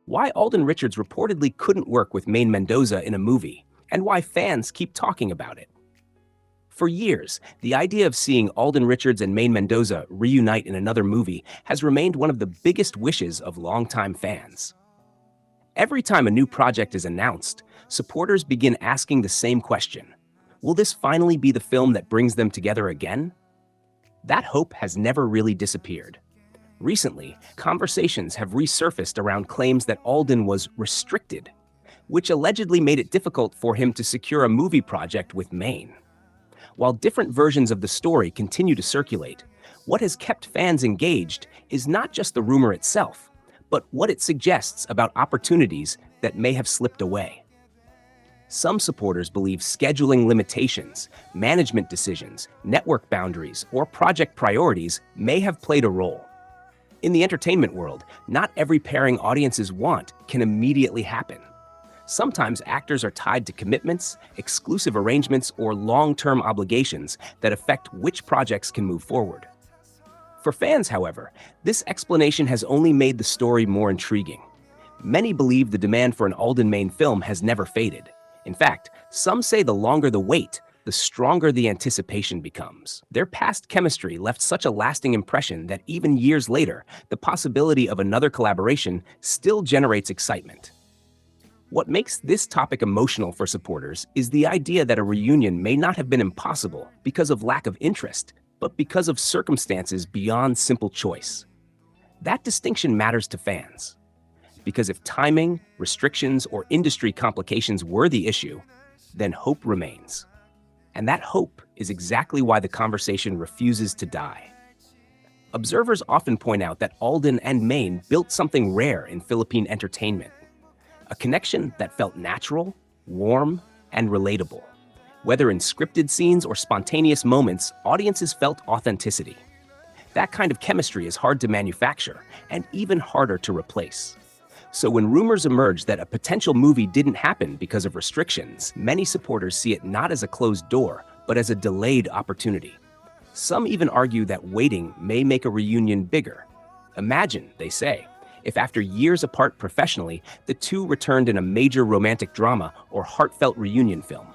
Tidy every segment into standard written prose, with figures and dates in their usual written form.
why Alden Richards reportedly couldn't work with Maine Mendoza in a movie, and why fans keep talking about it. For years, the idea of seeing Alden Richards and Maine Mendoza reunite in another movie has remained one of the biggest wishes of longtime fans. Every time a new project is announced, supporters begin asking the same question: will this finally be the film that brings them together again? That hope has never really disappeared. Recently, conversations have resurfaced around claims that Alden was restricted, which allegedly made it difficult for him to secure a movie project with Maine. While different versions of the story continue to circulate, what has kept fans engaged is not just the rumor itself, but what it suggests about opportunities that may have slipped away. Some supporters believe scheduling limitations, management decisions, network boundaries, or project priorities may have played a role. In the entertainment world, not every pairing audiences want can immediately happen. Sometimes actors are tied to commitments, exclusive arrangements, or long-term obligations that affect which projects can move forward. For fans, however, this explanation has only made the story more intriguing. Many believe the demand for an Alden Maine film has never faded. In fact, some say the longer the wait, the stronger the anticipation becomes. Their past chemistry left such a lasting impression that even years later, the possibility of another collaboration still generates excitement. What makes this topic emotional for supporters is the idea that a reunion may not have been impossible because of lack of interest, but because of circumstances beyond simple choice. That distinction matters to fans, because if timing, restrictions, or industry complications were the issue, then hope remains. And that hope is exactly why the conversation refuses to die. Observers often point out that Alden and Maine built something rare in Philippine entertainment, a connection that felt natural, warm, and relatable. Whether in scripted scenes or spontaneous moments, audiences felt authenticity. That kind of chemistry is hard to manufacture and even harder to replace. So when rumors emerge that a potential movie didn't happen because of restrictions, many supporters see it not as a closed door, but as a delayed opportunity. Some even argue that waiting may make a reunion bigger. Imagine, they say, if after years apart professionally, the two returned in a major romantic drama or heartfelt reunion film.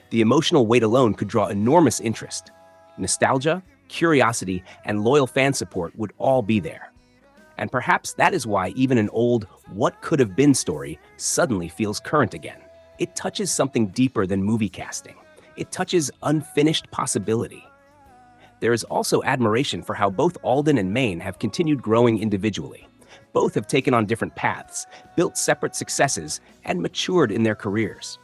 The emotional weight alone could draw enormous interest. Nostalgia, curiosity, and loyal fan support would all be there. And perhaps that is why even an old "what could have been" story suddenly feels current again. It touches something deeper than movie casting. It touches unfinished possibility. There is also admiration for how both Alden and Maine have continued growing individually. Both have taken on different paths, built separate successes, and matured in their careers.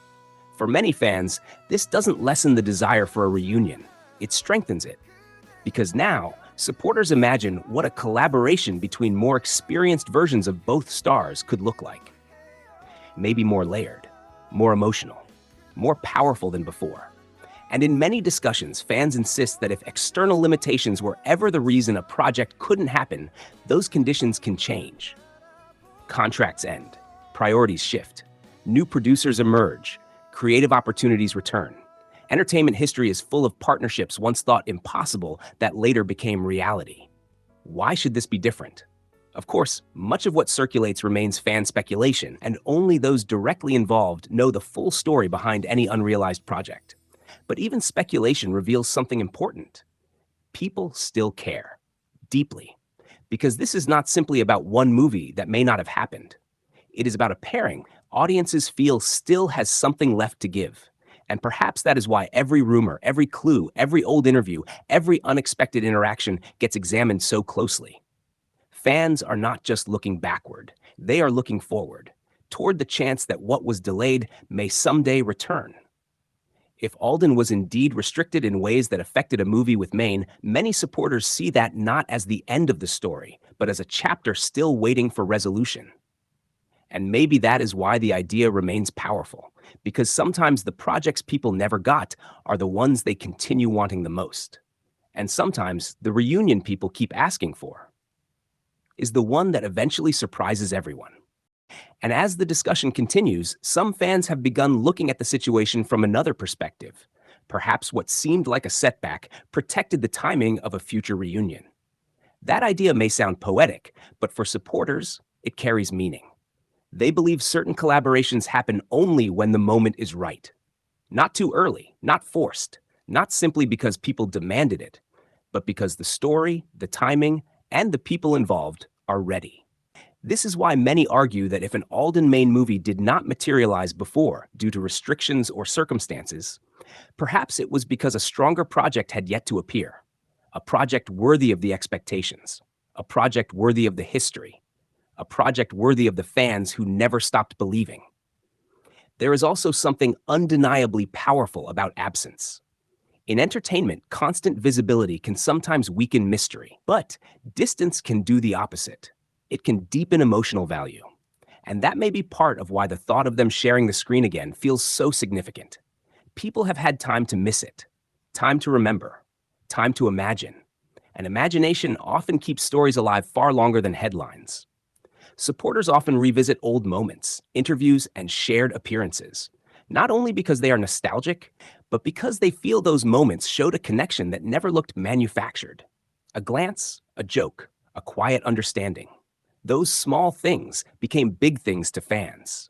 For many fans, this doesn't lessen the desire for a reunion. It strengthens it. Because now, supporters imagine what a collaboration between more experienced versions of both stars could look like. Maybe more layered, more emotional, more powerful than before. And in many discussions, fans insist that if external limitations were ever the reason a project couldn't happen, those conditions can change. Contracts end, priorities shift, new producers emerge, creative opportunities return. Entertainment history is full of partnerships once thought impossible that later became reality. Why should this be different? Of course, much of what circulates remains fan speculation, and only those directly involved know the full story behind any unrealized project. But even speculation reveals something important. People still care, deeply, because this is not simply about one movie that may not have happened. It is about a pairing audiences feel still has something left to give. And perhaps that is why every rumor, every clue, every old interview, every unexpected interaction gets examined so closely. Fans are not just looking backward, they are looking forward, toward the chance that what was delayed may someday return. If Alden was indeed restricted in ways that affected a movie with Maine, many supporters see that not as the end of the story, but as a chapter still waiting for resolution. And maybe that is why the idea remains powerful, because sometimes the projects people never got are the ones they continue wanting the most. And sometimes the reunion people keep asking for is the one that eventually surprises everyone. And as the discussion continues, some fans have begun looking at the situation from another perspective. Perhaps what seemed like a setback protected the timing of a future reunion. That idea may sound poetic, but for supporters, it carries meaning. They believe certain collaborations happen only when the moment is right. Not too early, not forced, not simply because people demanded it, but because the story, the timing, and the people involved are ready. This is why many argue that if an Alden Maine movie did not materialize before due to restrictions or circumstances, perhaps it was because a stronger project had yet to appear, a project worthy of the expectations, a project worthy of the history, a project worthy of the fans who never stopped believing. There is also something undeniably powerful about absence. In entertainment, constant visibility can sometimes weaken mystery, but distance can do the opposite. It can deepen emotional value. And that may be part of why the thought of them sharing the screen again feels so significant. People have had time to miss it, time to remember, time to imagine. And imagination often keeps stories alive far longer than headlines. Supporters often revisit old moments, interviews, and shared appearances, not only because they are nostalgic, but because they feel those moments showed a connection that never looked manufactured. A glance, a joke, a quiet understanding. Those small things became big things to fans.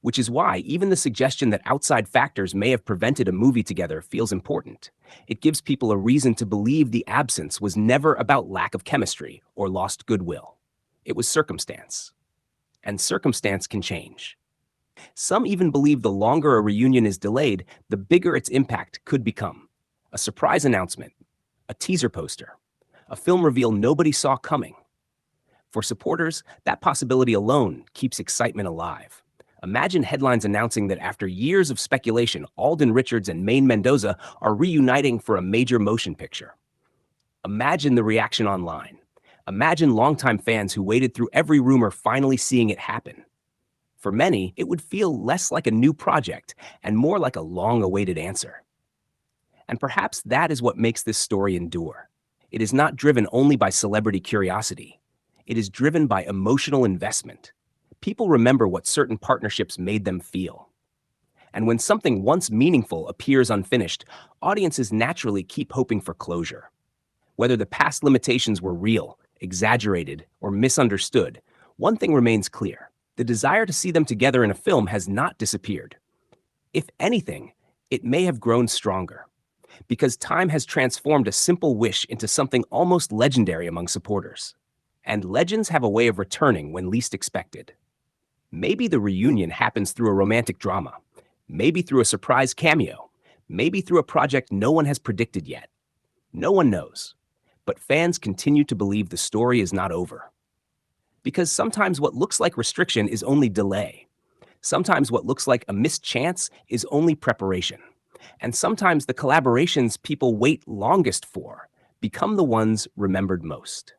Which is why even the suggestion that outside factors may have prevented a movie together feels important. It gives people a reason to believe the absence was never about lack of chemistry or lost goodwill. It was circumstance. And circumstance can change. Some even believe the longer a reunion is delayed, the bigger its impact could become. A surprise announcement, a teaser poster, a film reveal nobody saw coming. For supporters, that possibility alone keeps excitement alive. Imagine headlines announcing that after years of speculation, Alden Richards and Maine Mendoza are reuniting for a major motion picture. Imagine the reaction online. Imagine longtime fans who waited through every rumor finally seeing it happen. For many, it would feel less like a new project and more like a long-awaited answer. And perhaps that is what makes this story endure. It is not driven only by celebrity curiosity. It is driven by emotional investment. People remember what certain partnerships made them feel. And when something once meaningful appears unfinished, audiences naturally keep hoping for closure. Whether the past limitations were real, exaggerated, or misunderstood, one thing remains clear. The desire to see them together in a film has not disappeared. If anything, it may have grown stronger, because time has transformed a simple wish into something almost legendary among supporters. And legends have a way of returning when least expected. Maybe the reunion happens through a romantic drama, maybe through a surprise cameo, maybe through a project no one has predicted yet. No one knows. But fans continue to believe the story is not over. Because sometimes what looks like restriction is only delay. Sometimes what looks like a missed chance is only preparation. And sometimes the collaborations people wait longest for become the ones remembered most.